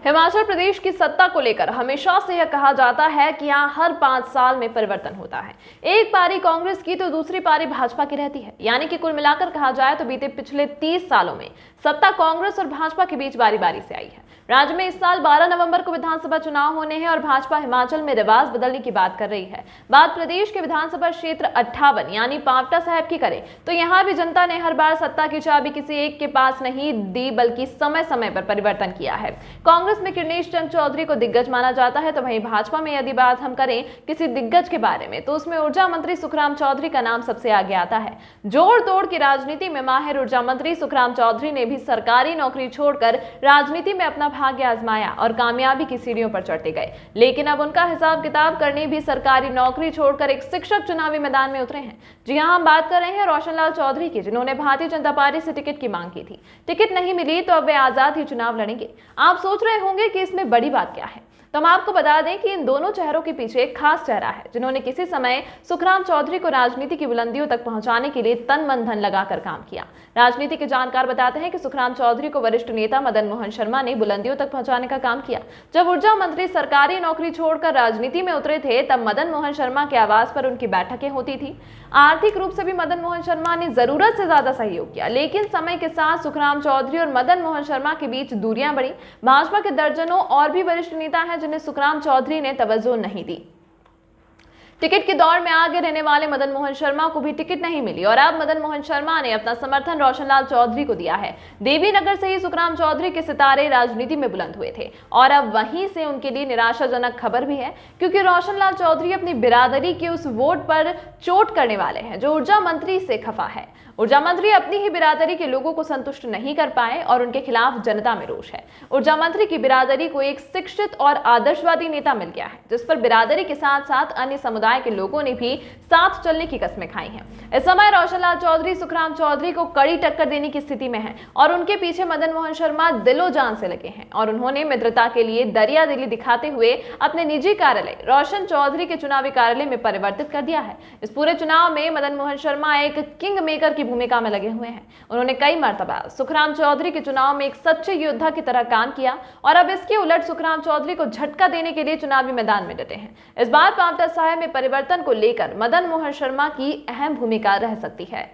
हिमाचल प्रदेश की सत्ता को लेकर हमेशा से यह कहा जाता है कि यहाँ हर 5 साल में परिवर्तन होता है। एक पारी कांग्रेस की तो दूसरी पारी भाजपा की रहती है। यानी कि कुल मिलाकर कहा जाए तो बीते पिछले 30 सालों में सत्ता कांग्रेस और भाजपा के बीच बारी बारी से आई है। राज्य में इस साल 12 नवंबर को विधानसभा चुनाव होने हैं और भाजपा हिमाचल में रिवाज बदलने की बात कर रही है। बात प्रदेश के विधानसभा क्षेत्र 58 यानी पांवटा साहिब की करें तो यहाँ भी जनता ने हर बार सत्ता की चाबी किसी एक के पास नहीं दी, बल्कि समय समय पर परिवर्तन किया है। कांग्रेस में कृष्णेश चंद चौधरी को दिग्गज माना जाता है, तो वहीं भाजपा में यदि बात हम करें किसी दिग्गज के बारे में तो उसमें ऊर्जा मंत्री सुखराम चौधरी का नाम सबसे आगे आता है। जोड़ तोड़ की राजनीति में माहिर ऊर्जा मंत्री सुखराम चौधरी ने भी सरकारी नौकरी छोड़कर राजनीति में अपना भाग्य आजमाया और कामयाबी की सीढ़ियों पर चढ़ते गए। लेकिन अब उनका हिसाब किताब करने भी सरकारी नौकरी छोड़कर एक शिक्षक चुनावी मैदान में उतरे हैं। जी हां, हम बात कर रहे हैं रोशन लाल चौधरी की, जिन्होंने भारतीय जनता पार्टी से टिकट की मांग की थी। टिकट नहीं मिली तो अब वे आजाद ही चुनाव लड़ेंगे। आप सोच रहे होंगे कि इसमें बड़ी बात क्या है, तो हम आपको बता दें कि इन दोनों चेहरों के पीछे एक खास चेहरा है, जिन्होंने किसी समय सुखराम चौधरी को राजनीति की बुलंदियों तक पहुंचाने के लिए तन मन धन लगाकर काम किया। राजनीति के जानकार बताते हैं कि सुखराम चौधरी को वरिष्ठ नेता मदन मोहन शर्मा ने बुलंदियों तक पहुंचाने का काम किया। जब ऊर्जा मंत्री सरकारी नौकरी छोड़कर राजनीति में उतरे थे, तब मदन मोहन शर्मा के आवास पर उनकी बैठकें होती थी। आर्थिक रूप से भी मदन मोहन शर्मा ने जरूरत से ज्यादा सहयोग किया, लेकिन समय के साथ सुखराम चौधरी और मदन मोहन शर्मा के बीच दूरियां बढ़ी। भाजपा के दर्जनों और भी वरिष्ठ नेता हैं जिन्हें सुखराम चौधरी ने तवज्जो नहीं दी। टिकट के दौर में आगे रहने वाले मदन मोहन शर्मा को भी टिकट नहीं मिली और अब मदन मोहन शर्मा ने अपना समर्थन रोशन लाल चौधरी को दिया है। देवीनगर से ही सुखराम चौधरी के सितारे राजनीति में बुलंद हुए थे और अब वहीं से उनके लिए निराशाजनक खबर भी है, क्योंकि रोशन लाल चौधरी अपनी बिरादरी के उस वोट पर चोट करने वाले हैं जो ऊर्जा मंत्री से खफा है। ऊर्जा मंत्री अपनी ही बिरादरी के लोगों को संतुष्ट नहीं कर पाए और उनके खिलाफ जनता में रोष है। ऊर्जा मंत्री की बिरादरी को एक शिक्षित और आदर्शवादी नेता मिल गया है, जिस पर बिरादरी के साथ साथ अन्य समुदाय के लोगों ने भी साथ चलने की कस्में खाई हैं। इस समय रोशन लाल चौधरी सुखराम चौधरी को कड़ी टक्कर देने की स्थिति में है और उनके पीछे मदन मोहन शर्मा दिलो जान से लगे हैं और उन्होंने मित्रता के लिए दरिया दिली दिखाते हुए अपने निजी कार्यालय रोशन चौधरी के चुनावी कार्यालय में परिवर्तित कर दिया है। इस पूरे चुनाव में मदन मोहन शर्मा एक किंग मेकर की भूमिका में लगे हुए हैं। उन्होंने कई मर्तबा सुखराम चौधरी के चुनाव में एक सच्चे योद्धा की तरह काम किया और अब इसके उलट सुखराम चौधरी को झटका देने के लिए चुनावी मैदान में डटे हैं। इस बार पांवटा साहिब में परिवर्तन को लेकर मदन मोहन शर्मा की अहम भूमिका रह सकती है।